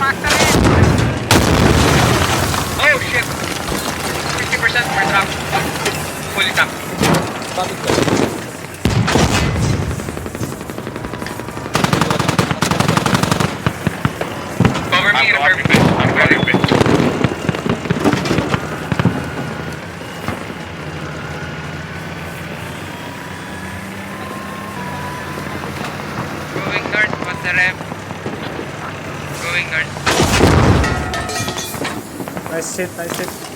Factory! Oh shit! 50% per trap. Fully tapped. Bakit ba? Cover me, repair me. I'm going with. Going north, what's the rep? Going north. Nice hit, nice hit.